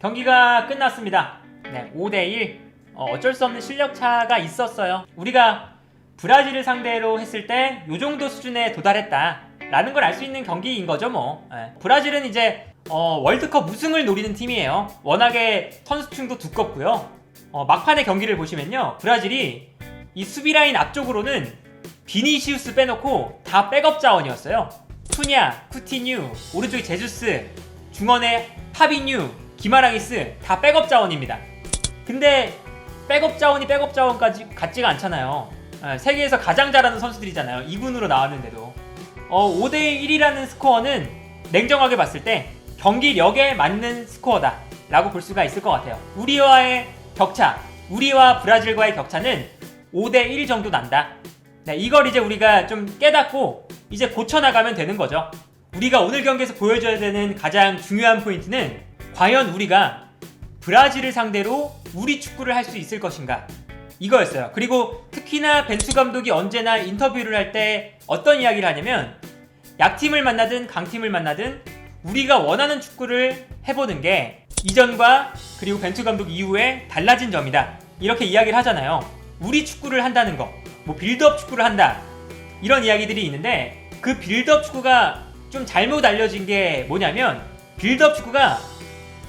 경기가 끝났습니다. 네, 5대1. 어쩔 수 없는 실력 차가 있었어요. 우리가 브라질을 상대로 했을 때 이 정도 수준에 도달했다 라는 걸 알 수 있는 경기인 거죠 뭐. 네. 브라질은 이제 월드컵 우승을 노리는 팀이에요. 워낙에 선수층도 두껍고요. 막판의 경기를 보시면요, 브라질이 이 수비라인 앞쪽으로는 비니시우스 빼놓고 다 백업 자원이었어요. 투냐, 쿠티뉴, 오른쪽에 제주스, 중원에 파비뉴, 기마랑이스 다 백업 자원입니다. 근데 백업 자원이 백업 자원까지 같지가 않잖아요. 세계에서 가장 잘하는 선수들이잖아요. 2군으로 나왔는데도 5대1이라는 스코어는 냉정하게 봤을 때 경기력에 맞는 스코어다 라고 볼 수가 있을 것 같아요. 우리와의 격차, 우리와 브라질과의 격차는 5대1 정도 난다. 네, 이걸 이제 우리가 좀 깨닫고 이제 고쳐나가면 되는 거죠. 우리가 오늘 경기에서 보여줘야 되는 가장 중요한 포인트는 과연 우리가 브라질을 상대로 우리 축구를 할 수 있을 것인가, 이거였어요. 그리고 특히나 벤투 감독이 언제나 인터뷰를 할 때 어떤 이야기를 하냐면, 약팀을 만나든 강팀을 만나든 우리가 원하는 축구를 해보는 게 이전과 그리고 벤투 감독 이후에 달라진 점이다, 이렇게 이야기를 하잖아요. 우리 축구를 한다는 거, 뭐 빌드업 축구를 한다, 이런 이야기들이 있는데, 그 빌드업 축구가 좀 잘못 알려진 게 뭐냐면, 빌드업 축구가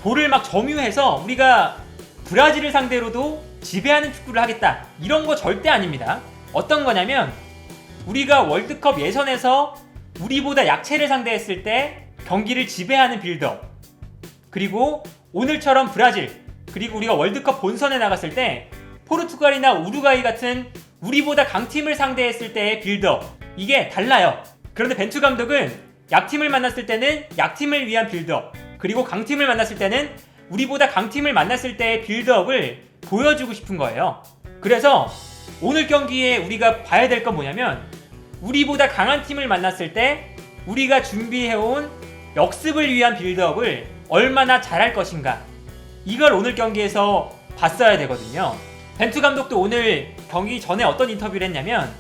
볼을 막 점유해서 우리가 브라질을 상대로도 지배하는 축구를 하겠다, 이런 거 절대 아닙니다. 어떤 거냐면, 우리가 월드컵 예선에서 우리보다 약체를 상대했을 때 경기를 지배하는 빌드업, 그리고 오늘처럼 브라질, 그리고 우리가 월드컵 본선에 나갔을 때 포르투갈이나 우루과이 같은 우리보다 강팀을 상대했을 때의 빌드업, 이게 달라요. 그런데 벤투 감독은 약팀을 만났을 때는 약팀을 위한 빌드업, 그리고 강팀을 만났을 때는 우리보다 강팀을 만났을 때의 빌드업을 보여주고 싶은 거예요. 그래서 오늘 경기에 우리가 봐야 될 건 뭐냐면, 우리보다 강한 팀을 만났을 때 우리가 준비해온 역습을 위한 빌드업을 얼마나 잘할 것인가, 이걸 오늘 경기에서 봤어야 되거든요. 벤투 감독도 오늘 경기 전에 어떤 인터뷰를 했냐면,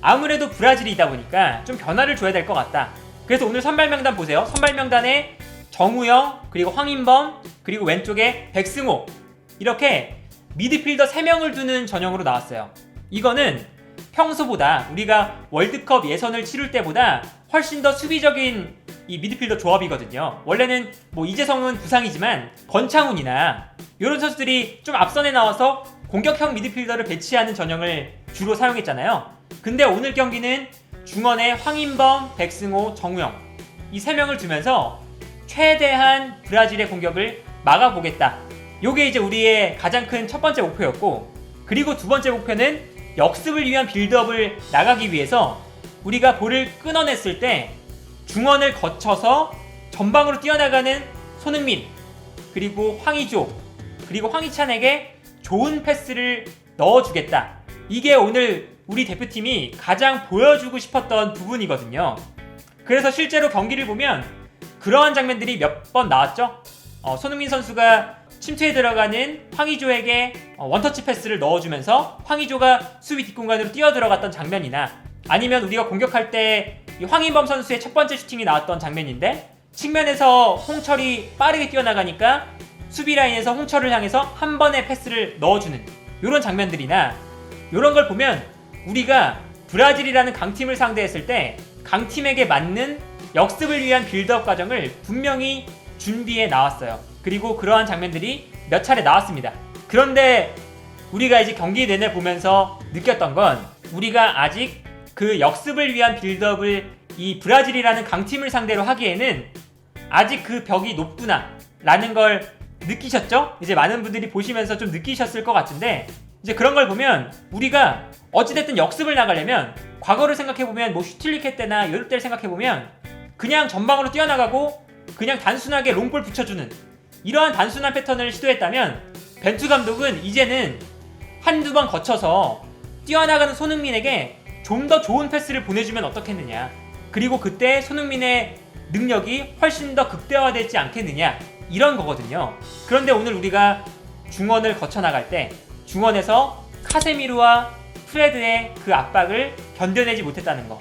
아무래도 브라질이다 보니까 좀 변화를 줘야 될 것 같다. 그래서 오늘 선발 명단 보세요. 선발 명단에 정우영, 그리고 황인범, 그리고 왼쪽에 백승호, 이렇게 미드필더 3명을 두는 전형으로 나왔어요. 이거는 평소보다, 우리가 월드컵 예선을 치를 때보다 훨씬 더 수비적인 이 미드필더 조합이거든요. 원래는 뭐 이재성은 부상이지만 권창훈이나 이런 선수들이 좀 앞선에 나와서 공격형 미드필더를 배치하는 전형을 주로 사용했잖아요. 근데 오늘 경기는 중원에 황인범, 백승호, 정우영, 이 3명을 두면서 최대한 브라질의 공격을 막아보겠다, 요게 이제 우리의 가장 큰 첫 번째 목표였고, 그리고 두 번째 목표는 역습을 위한 빌드업을 나가기 위해서 우리가 볼을 끊어냈을 때 중원을 거쳐서 전방으로 뛰어나가는 손흥민, 그리고 황의조, 그리고 황희찬에게 좋은 패스를 넣어주겠다. 이게 오늘 우리 대표팀이 가장 보여주고 싶었던 부분이거든요. 그래서 실제로 경기를 보면 그러한 장면들이 몇 번 나왔죠. 손흥민 선수가 침투에 들어가는 황의조에게 원터치 패스를 넣어주면서 황의조가 수비 뒷공간으로 뛰어들어갔던 장면이나, 아니면 우리가 공격할 때 이 황인범 선수의 첫 번째 슈팅이 나왔던 장면인데, 측면에서 홍철이 빠르게 뛰어나가니까 수비 라인에서 홍철을 향해서 한 번의 패스를 넣어주는 이런 장면들이나, 이런 걸 보면 우리가 브라질이라는 강팀을 상대했을 때 강팀에게 맞는 역습을 위한 빌드업 과정을 분명히 준비해 나왔어요. 그리고 그러한 장면들이 몇 차례 나왔습니다. 그런데 우리가 이제 경기 내내 보면서 느꼈던 건, 우리가 아직 그 역습을 위한 빌드업을 이 브라질이라는 강팀을 상대로 하기에는 아직 그 벽이 높구나 라는 걸 느끼셨죠? 이제 많은 분들이 보시면서 좀 느끼셨을 것 같은데, 이제 그런 걸 보면 우리가 어찌됐든 역습을 나가려면, 과거를 생각해보면 뭐 슈틸리케 때나 이럴 때를 생각해보면 그냥 전방으로 뛰어나가고 그냥 단순하게 롱볼 붙여주는 이러한 단순한 패턴을 시도했다면, 벤투 감독은 이제는 한두 번 거쳐서 뛰어나가는 손흥민에게 좀 더 좋은 패스를 보내주면 어떻겠느냐, 그리고 그때 손흥민의 능력이 훨씬 더 극대화되지 않겠느냐, 이런 거거든요. 그런데 오늘 우리가 중원을 거쳐나갈 때 중원에서 카세미르와 프레드의 그 압박을 견뎌내지 못했다는 거,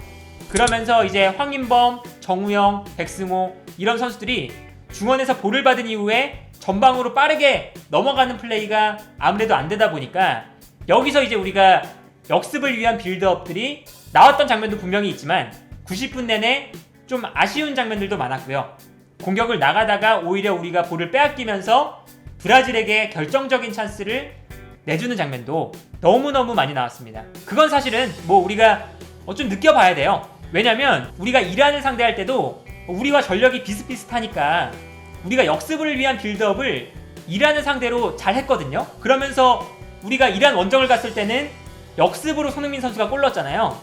그러면서 이제 황인범, 정우영, 백승호 이런 선수들이 중원에서 볼을 받은 이후에 전방으로 빠르게 넘어가는 플레이가 아무래도 안 되다 보니까 여기서 이제 우리가 역습을 위한 빌드업들이 나왔던 장면도 분명히 있지만 90분 내내 좀 아쉬운 장면들도 많았고요. 공격을 나가다가 오히려 우리가 볼을 빼앗기면서 브라질에게 결정적인 찬스를 내주는 장면도 너무너무 많이 나왔습니다. 그건 사실은 뭐 우리가 좀 느껴봐야 돼요. 왜냐면 우리가 이란을 상대할 때도 우리와 전력이 비슷비슷하니까 우리가 역습을 위한 빌드업을 이란을 상대로 잘 했거든요. 그러면서 우리가 이란 원정을 갔을 때는 역습으로 손흥민 선수가 골 넣었잖아요.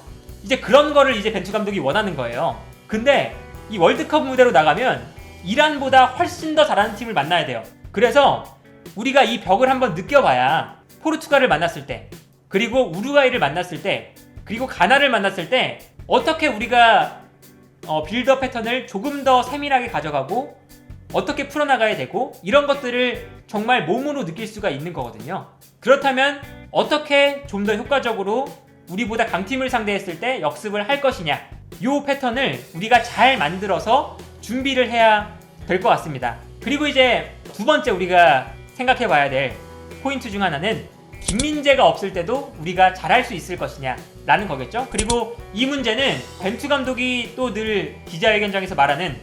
이제 그런 거를 이제 벤투 감독이 원하는 거예요. 근데 이 월드컵 무대로 나가면 이란보다 훨씬 더 잘하는 팀을 만나야 돼요. 그래서 우리가 이 벽을 한번 느껴봐야 포르투갈을 만났을 때, 그리고 우루과이를 만났을 때, 그리고 가나를 만났을 때 어떻게 우리가 빌드업 패턴을 조금 더 세밀하게 가져가고 어떻게 풀어나가야 되고 이런 것들을 정말 몸으로 느낄 수가 있는 거거든요. 그렇다면 어떻게 좀 더 효과적으로 우리보다 강팀을 상대했을 때 역습을 할 것이냐, 이 패턴을 우리가 잘 만들어서 준비를 해야 될 것 같습니다. 그리고 이제 두 번째 우리가 생각해 봐야 될 포인트 중 하나는 김민재가 없을 때도 우리가 잘할 수 있을 것이냐 라는 거겠죠. 그리고 이 문제는 벤투 감독이 또 늘 기자회견장에서 말하는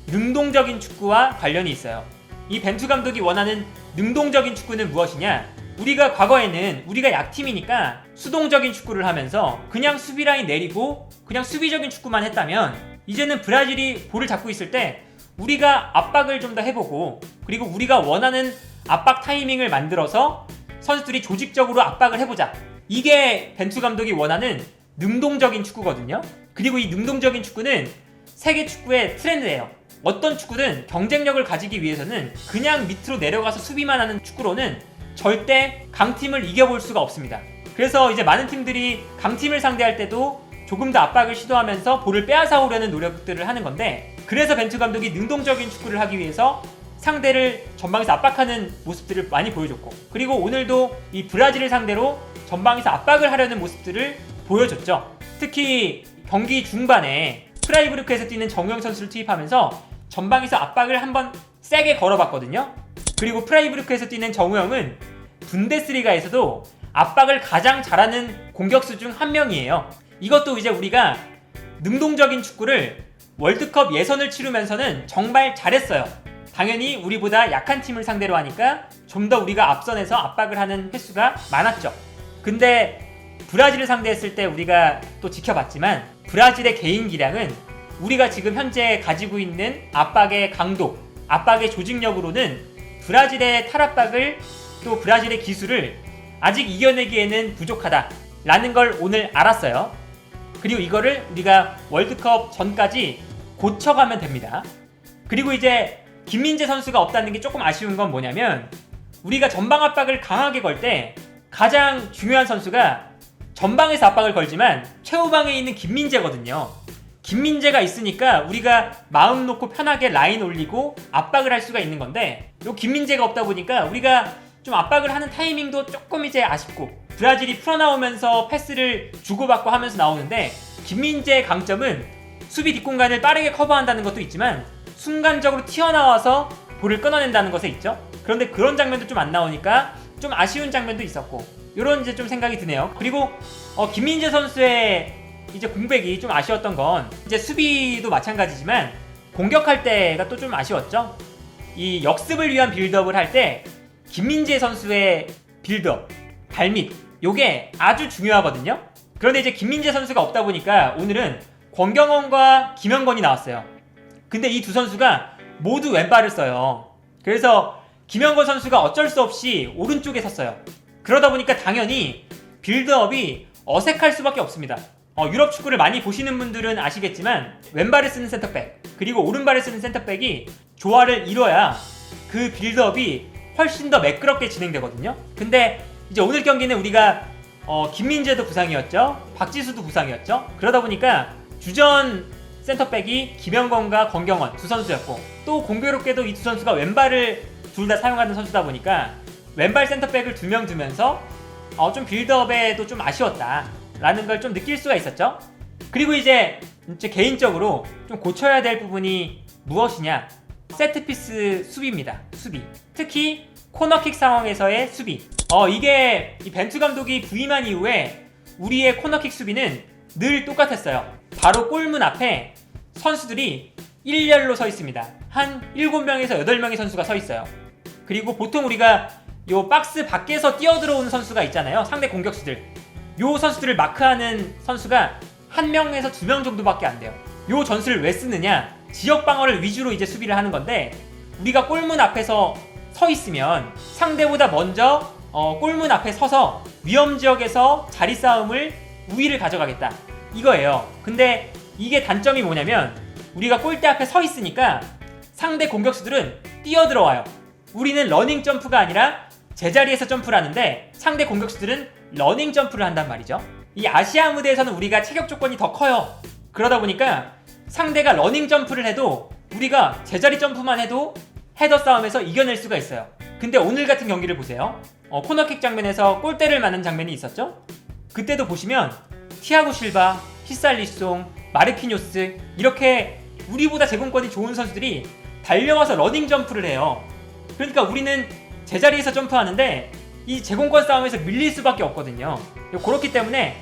능동적인 축구와 관련이 있어요. 이 벤투 감독이 원하는 능동적인 축구는 무엇이냐, 우리가 과거에는 우리가 약팀이니까 수동적인 축구를 하면서 그냥 수비라인 내리고 그냥 수비적인 축구만 했다면, 이제는 브라질이 볼을 잡고 있을 때 우리가 압박을 좀 더 해보고, 그리고 우리가 원하는 압박 타이밍을 만들어서 선수들이 조직적으로 압박을 해보자, 이게 벤투 감독이 원하는 능동적인 축구거든요. 그리고 이 능동적인 축구는 세계 축구의 트렌드예요. 어떤 축구든 경쟁력을 가지기 위해서는 그냥 밑으로 내려가서 수비만 하는 축구로는 절대 강팀을 이겨볼 수가 없습니다. 그래서 이제 많은 팀들이 강팀을 상대할 때도 조금 더 압박을 시도하면서 볼을 빼앗아 오려는 노력들을 하는 건데, 그래서 벤투 감독이 능동적인 축구를 하기 위해서 상대를 전방에서 압박하는 모습들을 많이 보여줬고, 그리고 오늘도 이 브라질을 상대로 전방에서 압박을 하려는 모습들을 보여줬죠. 특히 경기 중반에 프라이부르크에서 뛰는 정우영 선수를 투입하면서 전방에서 압박을 한번 세게 걸어봤거든요. 그리고 프라이부르크에서 뛰는 정우영은 분데스리가에서도 압박을 가장 잘하는 공격수 중 한 명이에요. 이것도 이제 우리가 능동적인 축구를 월드컵 예선을 치르면서는 정말 잘했어요. 당연히 우리보다 약한 팀을 상대로 하니까 좀 더 우리가 앞선에서 압박을 하는 횟수가 많았죠. 근데 브라질을 상대했을 때 우리가 또 지켜봤지만 브라질의 개인 기량은 우리가 지금 현재 가지고 있는 압박의 강도, 압박의 조직력으로는 브라질의 탈압박을, 또 브라질의 기술을 아직 이겨내기에는 부족하다라는 걸 오늘 알았어요. 그리고 이거를 우리가 월드컵 전까지 고쳐가면 됩니다. 그리고 이제 김민재 선수가 없다는 게 조금 아쉬운 건 뭐냐면, 우리가 전방 압박을 강하게 걸 때 가장 중요한 선수가 전방에서 압박을 걸지만 최후방에 있는 김민재거든요. 김민재가 있으니까 우리가 마음 놓고 편하게 라인 올리고 압박을 할 수가 있는 건데, 요 김민재가 없다 보니까 우리가 좀 압박을 하는 타이밍도 조금 이제 아쉽고, 브라질이 풀어나오면서 패스를 주고받고 하면서 나오는데, 김민재의 강점은 수비 뒷공간을 빠르게 커버한다는 것도 있지만 순간적으로 튀어나와서 볼을 끊어낸다는 것에 있죠. 그런데 그런 장면도 좀 안 나오니까 좀 아쉬운 장면도 있었고, 요런 이제 좀 생각이 드네요. 그리고 김민재 선수의 이제 공백이 좀 아쉬웠던 건, 이제 수비도 마찬가지지만 공격할 때가 또 좀 아쉬웠죠. 이 역습을 위한 빌드업을 할 때 김민재 선수의 빌드업, 발밑, 요게 아주 중요하거든요. 그런데 이제 김민재 선수가 없다 보니까 오늘은 권경원과 김영건이 나왔어요. 근데 이 두 선수가 모두 왼발을 써요. 그래서 김영건 선수가 어쩔 수 없이 오른쪽에 섰어요. 그러다 보니까 당연히 빌드업이 어색할 수밖에 없습니다. 유럽 축구를 많이 보시는 분들은 아시겠지만 왼발을 쓰는 센터백, 그리고 오른발을 쓰는 센터백이 조화를 이뤄야 그 빌드업이 훨씬 더 매끄럽게 진행되거든요. 근데 이제 오늘 경기는 우리가 김민재도 부상이었죠, 박지수도 부상이었죠. 그러다 보니까 주전 센터백이 김영건과 권경원 두 선수였고, 또 공교롭게도 이 두 선수가 왼발을 둘 다 사용하는 선수다 보니까 왼발 센터백을 두 명 두면서 좀 빌드업에도 좀 아쉬웠다 라는 걸 좀 느낄 수가 있었죠. 그리고 이제 개인적으로 좀 고쳐야 될 부분이 무엇이냐, 세트피스 수비입니다. 수비. 특히 코너킥 상황에서의 수비. 이게 이 벤투 감독이 부임한 이후에 우리의 코너킥 수비는 늘 똑같았어요. 바로 골문 앞에 선수들이 일렬로 서 있습니다. 한 7명에서 8명의 선수가 서 있어요. 그리고 보통 우리가 요 박스 밖에서 뛰어들어오는 선수가 있잖아요. 상대 공격수들. 요 선수들을 마크하는 선수가 1명에서 2명 정도밖에 안 돼요. 요 전술을 왜 쓰느냐? 지역 방어를 위주로 이제 수비를 하는 건데, 우리가 골문 앞에서 서 있으면 상대보다 먼저 골문 앞에 서서 위험 지역에서 자리 싸움을 우위를 가져가겠다, 이거예요. 근데 이게 단점이 뭐냐면 우리가 골대 앞에 서 있으니까 상대 공격수들은 뛰어들어와요. 우리는 러닝 점프가 아니라 제자리에서 점프를 하는데 상대 공격수들은 러닝 점프를 한단 말이죠. 이 아시아 무대에서는 우리가 체격 조건이 더 커요. 그러다 보니까 상대가 러닝 점프를 해도 우리가 제자리 점프만 해도 헤더 싸움에서 이겨낼 수가 있어요. 근데 오늘 같은 경기를 보세요. 코너킥 장면에서 골대를 맞는 장면이 있었죠? 그때도 보시면 티아고 실바, 히살리송, 마르키뇨스, 이렇게 우리보다 제공권이 좋은 선수들이 달려와서 러닝 점프를 해요. 그러니까 우리는 제자리에서 점프하는데 이 제공권 싸움에서 밀릴 수밖에 없거든요. 그렇기 때문에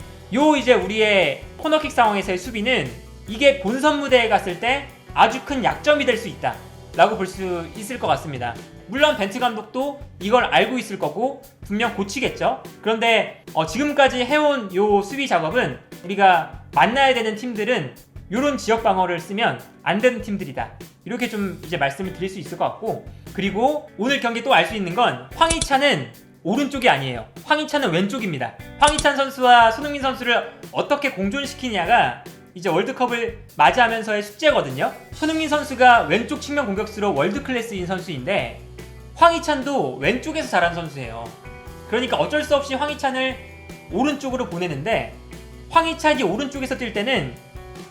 이제 우리의 코너킥 상황에서의 수비는 이게 본선 무대에 갔을 때 아주 큰 약점이 될 수 있다 라고 볼 수 있을 것 같습니다. 물론 벤투 감독도 이걸 알고 있을 거고 분명 고치겠죠. 그런데 지금까지 해온 요 수비 작업은 우리가 만나야 되는 팀들은 요런 지역 방어를 쓰면 안 되는 팀들이다, 이렇게 좀 이제 말씀을 드릴 수 있을 것 같고, 그리고 오늘 경기 또 알 수 있는 건 황희찬은 오른쪽이 아니에요. 황희찬은 왼쪽입니다. 황희찬 선수와 손흥민 선수를 어떻게 공존시키냐가 이제 월드컵을 맞이하면서의 숙제거든요. 손흥민 선수가 왼쪽 측면 공격수로 월드 클래스인 선수인데 황희찬도 왼쪽에서 잘하는 선수예요. 그러니까 어쩔 수 없이 황희찬을 오른쪽으로 보내는데, 황희찬이 오른쪽에서 뛸 때는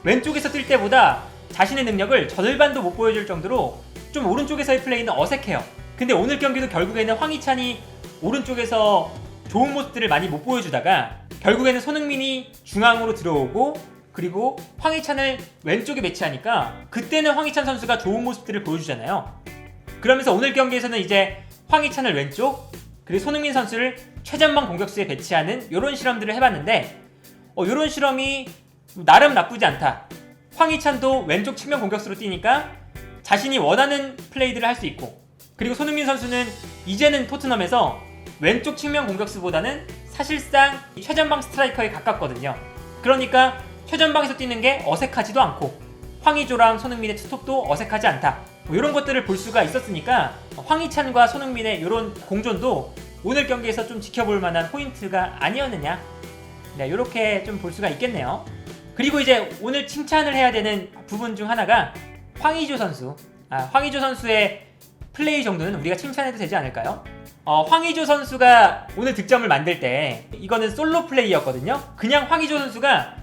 왼쪽에서 뛸 때보다 자신의 능력을 절반도 못 보여줄 정도로 좀 오른쪽에서의 플레이는 어색해요. 근데 오늘 경기도 결국에는 황희찬이 오른쪽에서 좋은 모습들을 많이 못 보여주다가 결국에는 손흥민이 중앙으로 들어오고 그리고 황희찬을 왼쪽에 배치하니까 그때는 황희찬 선수가 좋은 모습들을 보여주잖아요. 그러면서 오늘 경기에서는 이제 황희찬을 왼쪽, 그리고 손흥민 선수를 최전방 공격수에 배치하는 이런 실험들을 해봤는데 이런 실험이 나름 나쁘지 않다. 황희찬도 왼쪽 측면 공격수로 뛰니까 자신이 원하는 플레이들을 할 수 있고, 그리고 손흥민 선수는 이제는 토트넘에서 왼쪽 측면 공격수보다는 사실상 최전방 스트라이커에 가깝거든요. 그러니까 최전방에서 뛰는 게 어색하지도 않고 황희조랑 손흥민의 투톱도 어색하지 않다, 이런 것들을 볼 수가 있었으니까 황희찬과 손흥민의 이런 공존도 오늘 경기에서 좀 지켜볼 만한 포인트가 아니었느냐, 이렇게 좀 볼 수가 있겠네요. 그리고 이제 오늘 칭찬을 해야 되는 부분 중 하나가 황의조 선수. 황의조 선수의 플레이 정도는 우리가 칭찬해도 되지 않을까요? 황의조 선수가 오늘 득점을 만들 때 이거는 솔로 플레이였거든요. 그냥 황의조 선수가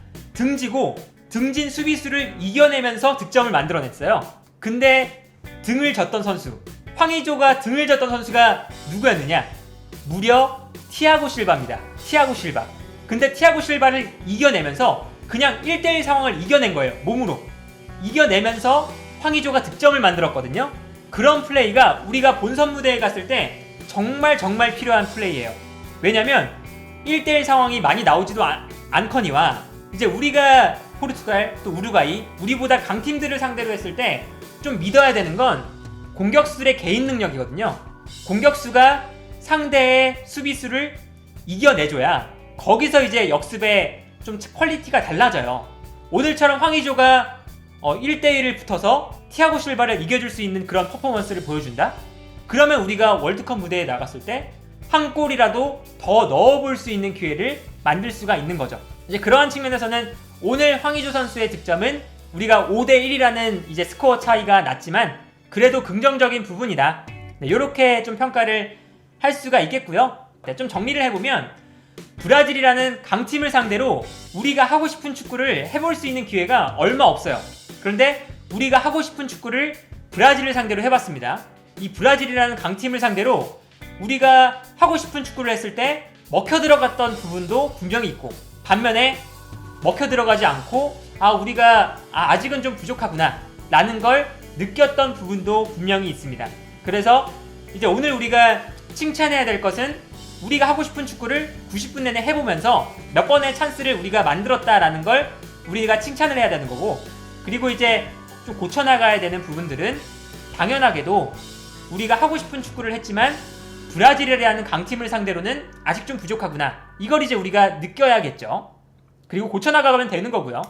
등진 수비수를 이겨내면서 득점을 만들어냈어요. 근데 등을 졌던 선수, 황의조가 등을 졌던 선수가 누구였느냐? 무려 티아고 실바입니다. 티아고 실바. 근데 티아고 실바를 이겨내면서 그냥 1대1 상황을 이겨낸 거예요. 몸으로 이겨내면서 황의조가 득점을 만들었거든요. 그런 플레이가 우리가 본선 무대에 갔을 때 정말 필요한 플레이예요. 왜냐면 1대1 상황이 많이 나오지도 않거니와 이제 우리가 포르투갈 또 우루과이, 우리보다 강팀들을 상대로 했을 때 좀 믿어야 되는 건 공격수들의 개인 능력이거든요. 공격수가 상대의 수비수를 이겨내줘야 거기서 이제 역습의 좀 퀄리티가 달라져요. 오늘처럼 황의조가 1대1을 붙어서 티아고 실바를 이겨줄 수 있는 그런 퍼포먼스를 보여준다? 그러면 우리가 월드컵 무대에 나갔을 때 한 골이라도 더 넣어볼 수 있는 기회를 만들 수가 있는 거죠. 이제 그러한 측면에서는 오늘 황의조 선수의 득점은 우리가 5대1이라는 이제 스코어 차이가 났지만 그래도 긍정적인 부분이다. 이렇게 좀 평가를 할 수가 있겠고요. 좀 정리를 해보면 브라질이라는 강팀을 상대로 우리가 하고 싶은 축구를 해볼 수 있는 기회가 얼마 없어요. 그런데 우리가 하고 싶은 축구를 브라질을 상대로 해봤습니다. 이 브라질이라는 강팀을 상대로 우리가 하고 싶은 축구를 했을 때 먹혀 들어갔던 부분도 분명히 있고, 반면에 먹혀 들어가지 않고 우리가 아직은 좀 부족하구나 라는 걸 느꼈던 부분도 분명히 있습니다. 그래서 이제 오늘 우리가 칭찬해야 될 것은 우리가 하고 싶은 축구를 90분 내내 해보면서 몇 번의 찬스를 우리가 만들었다라는 걸 우리가 칭찬을 해야 되는 거고, 그리고 이제 좀 고쳐나가야 되는 부분들은 당연하게도 우리가 하고 싶은 축구를 했지만 브라질이라는 강팀을 상대로는 아직 좀 부족하구나, 이걸 이제 우리가 느껴야겠죠. 그리고 고쳐나가면 되는 거고요.